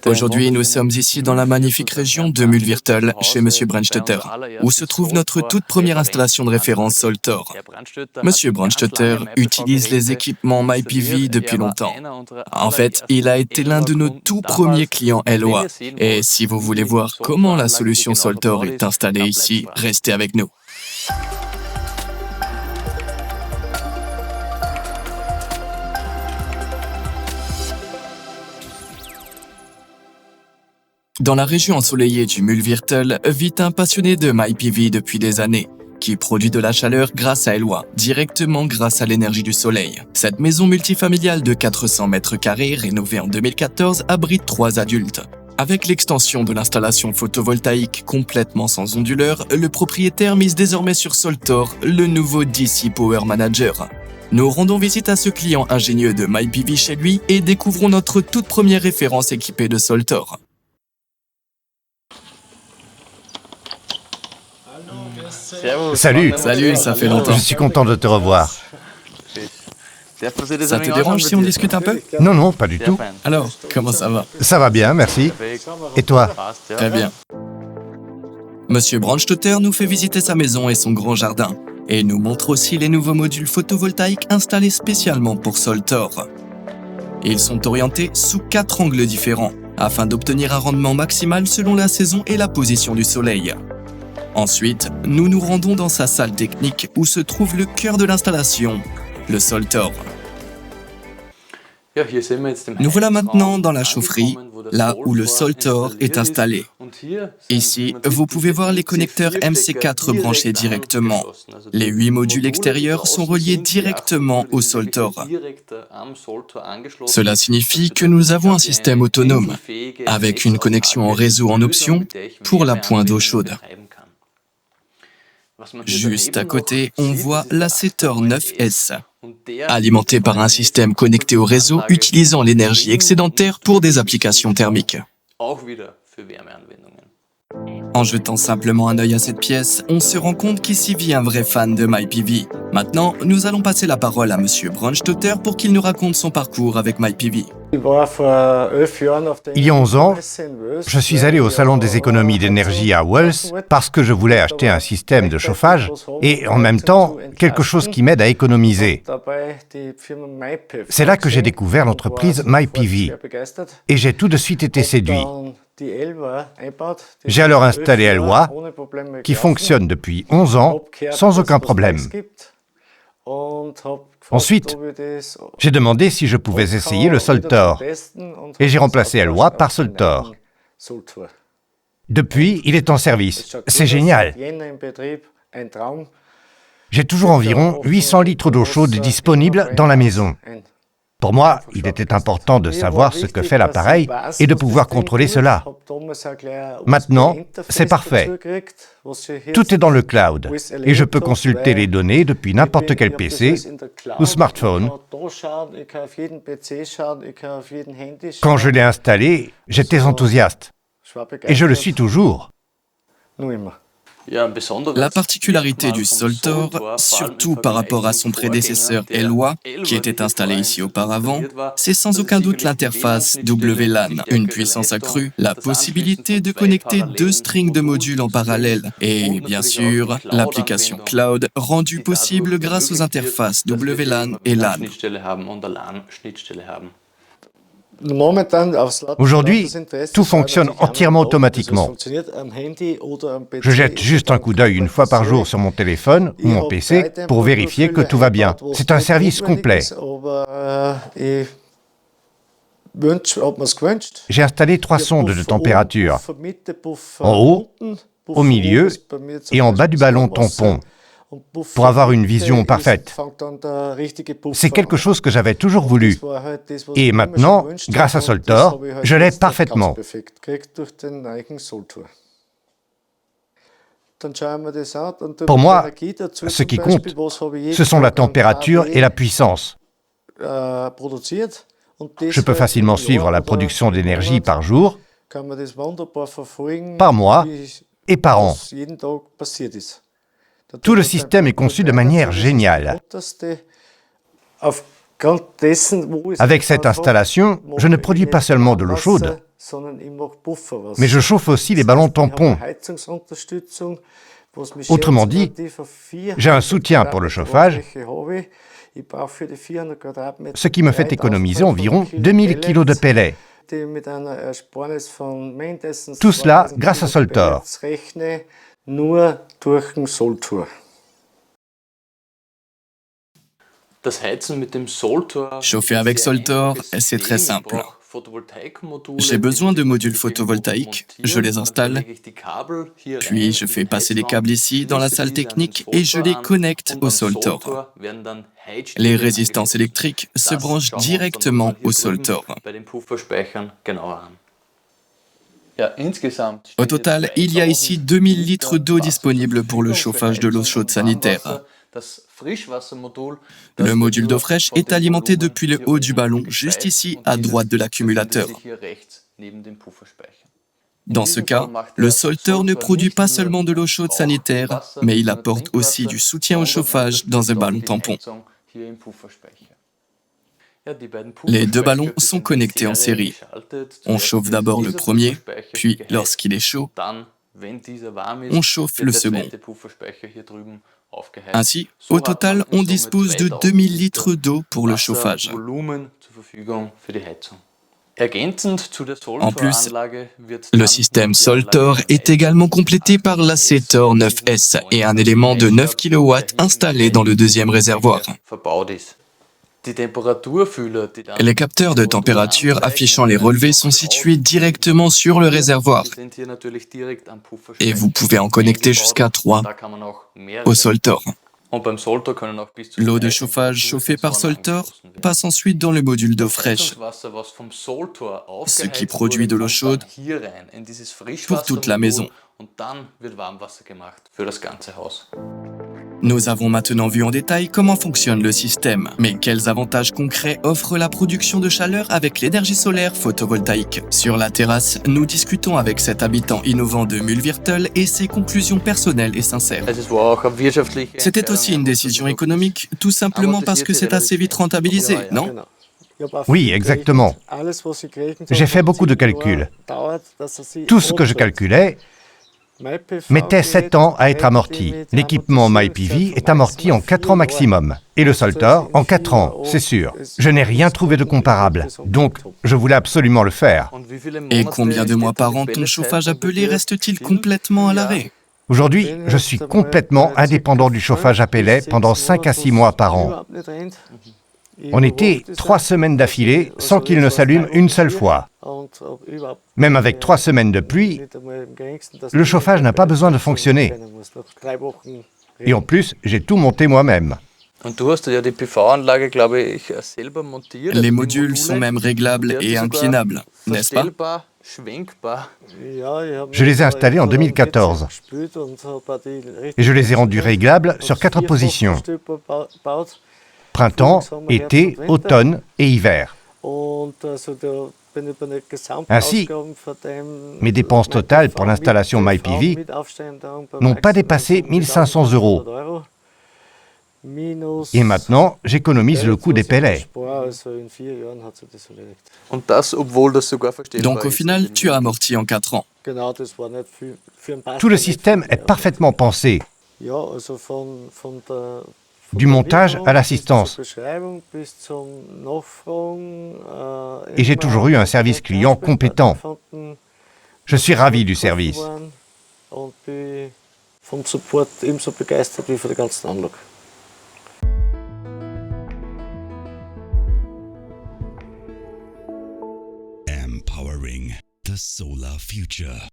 Aujourd'hui, nous sommes ici dans la magnifique région de Mühlviertel, chez M. Brandstätter, où se trouve notre toute première installation de référence Soltor. M. Brandstätter utilise les équipements MyPV depuis longtemps. En fait, il a été l'un de nos tout premiers clients Eloi. Et si vous voulez voir comment la solution Soltor est installée ici, restez avec nous. Dans la région ensoleillée du Mühlviertel vit un passionné de MyPV depuis des années, qui produit de la chaleur grâce à Eloi, directement grâce à l'énergie du soleil. Cette maison multifamiliale de 400 mètres carrés, rénovée en 2014, abrite 3 adultes. Avec l'extension de l'installation photovoltaïque complètement sans onduleur, le propriétaire mise désormais sur Soltor, le nouveau DC Power Manager. Nous rendons visite à ce client ingénieux de MyPV chez lui et découvrons notre toute première référence équipée de Soltor. Salut. Salut, ça fait longtemps. Je suis content de te revoir. Ça te dérange si on discute un peu? Non, pas du tout. Alors, comment ça va? Ça va bien, merci. Et toi? Très bien. Monsieur Brandstätter nous fait visiter sa maison et son grand jardin, et nous montre aussi les nouveaux modules photovoltaïques installés spécialement pour Soltor. Ils sont orientés sous 4 angles différents, afin d'obtenir un rendement maximal selon la saison et la position du soleil. Ensuite, nous nous rendons dans sa salle technique où se trouve le cœur de l'installation, le Soltor. Nous voilà maintenant dans la chaufferie, là où le Soltor est installé. Ici, vous pouvez voir les connecteurs MC4 branchés directement. Les 8 modules extérieurs sont reliés directement au Soltor. Cela signifie que nous avons un système autonome, avec une connexion en réseau en option pour la pointe d'eau chaude. Juste à côté, on voit l'Acetor 9S, alimenté par un système connecté au réseau utilisant l'énergie excédentaire pour des applications thermiques. En jetant simplement un œil à cette pièce, on se rend compte qu'ici vit un vrai fan de MyPV. Maintenant, nous allons passer la parole à M. Brandstätter pour qu'il nous raconte son parcours avec MyPV. Il y a 11 ans, je suis allé au salon des économies d'énergie à Wels parce que je voulais acheter un système de chauffage et en même temps quelque chose qui m'aide à économiser. C'est là que j'ai découvert l'entreprise MyPV et j'ai tout de suite été séduit. J'ai alors installé Eloi, qui fonctionne depuis 11 ans sans aucun problème. Ensuite, j'ai demandé si je pouvais essayer le Soltor et j'ai remplacé Eloi par Soltor. Depuis, il est en service. C'est génial. J'ai toujours environ 800 litres d'eau chaude disponibles dans la maison. Pour moi, il était important de savoir ce que fait l'appareil et de pouvoir contrôler cela. Maintenant, c'est parfait. Tout est dans le cloud et je peux consulter les données depuis n'importe quel PC ou smartphone. Quand je l'ai installé, j'étais enthousiaste et je le suis toujours. La particularité du Soltor, surtout par rapport à son prédécesseur Eloi, qui était installé ici auparavant, c'est sans aucun doute l'interface WLAN, une puissance accrue, la possibilité de connecter 2 strings de modules en parallèle et, bien sûr, l'application cloud rendue possible grâce aux interfaces WLAN et LAN. Aujourd'hui, tout fonctionne entièrement automatiquement. Je jette juste un coup d'œil une fois par jour sur mon téléphone ou mon PC pour vérifier que tout va bien. C'est un service complet. J'ai installé 3 sondes de température, en haut, au milieu et en bas du ballon tampon, pour avoir une vision parfaite. C'est quelque chose que j'avais toujours voulu. Et maintenant, grâce à Soltor, je l'ai parfaitement. Pour moi, ce qui compte, ce sont la température et la puissance. Je peux facilement suivre la production d'énergie par jour, par mois et par an. Tout le système est conçu de manière géniale. Avec cette installation, je ne produis pas seulement de l'eau chaude, mais je chauffe aussi les ballons tampons. Autrement dit, j'ai un soutien pour le chauffage, ce qui me fait économiser environ 2000 kg de pellets. Tout cela grâce à Soltor. Chauffer avec Soltor, c'est très simple. J'ai besoin de modules photovoltaïques, je les installe, puis je fais passer les câbles ici dans la salle technique et je les connecte au Soltor. Les résistances électriques se branchent directement au Soltor. Au total, il y a ici 2000 litres d'eau disponibles pour le chauffage de l'eau chaude sanitaire. Le module d'eau fraîche est alimenté depuis le haut du ballon, juste ici, à droite de l'accumulateur. Dans ce cas, le Soltor ne produit pas seulement de l'eau chaude sanitaire, mais il apporte aussi du soutien au chauffage dans un ballon tampon. Les deux ballons sont connectés en série. On chauffe d'abord le premier, puis lorsqu'il est chaud, on chauffe le second. Ainsi, au total, on dispose de 2000 litres d'eau pour le chauffage. En plus, le système Soltor est également complété par la Setor 9S et un élément de 9 kW installé dans le deuxième réservoir. Les capteurs de température affichant les relevés sont situés directement sur le réservoir et vous pouvez en connecter jusqu'à 3 au Soltor. L'eau de chauffage chauffée par Soltor passe ensuite dans le module d'eau fraîche, ce qui produit de l'eau chaude pour toute la maison. Nous avons maintenant vu en détail comment fonctionne le système, mais quels avantages concrets offre la production de chaleur avec l'énergie solaire photovoltaïque. Sur la terrasse, nous discutons avec cet habitant innovant de Mühlviertel et ses conclusions personnelles et sincères. C'était aussi une décision économique, tout simplement parce que c'est assez vite rentabilisé, non ? Oui, exactement. J'ai fait beaucoup de calculs. Tout ce que je calculais mettait 7 ans à être amorti. L'équipement MyPV est amorti en 4 ans maximum. Et le Soltor en 4 ans, c'est sûr. Je n'ai rien trouvé de comparable. Donc, je voulais absolument le faire. Et combien de mois par an ton chauffage à pellets reste-t-il complètement à l'arrêt ? Aujourd'hui, je suis complètement indépendant du chauffage à pellets pendant 5 à 6 mois par an. En été, 3 semaines d'affilée sans qu'il ne s'allume une seule fois. Même avec 3 semaines de pluie, le chauffage n'a pas besoin de fonctionner. Et en plus, j'ai tout monté moi-même. Les modules sont même réglables et inclinables, n'est-ce pas ? Je les ai installés en 2014 et je les ai rendus réglables sur 4 positions. Printemps, été, automne et hiver. Ainsi, mes dépenses totales pour l'installation MyPV n'ont pas dépassé 1 500 €. Et maintenant, j'économise le coût des pellets. Donc au final, tu as amorti en 4 ans. Tout le système est parfaitement pensé, du montage à l'assistance. Et j'ai toujours eu un service client compétent. Je suis ravi du service. Empowering the solar future.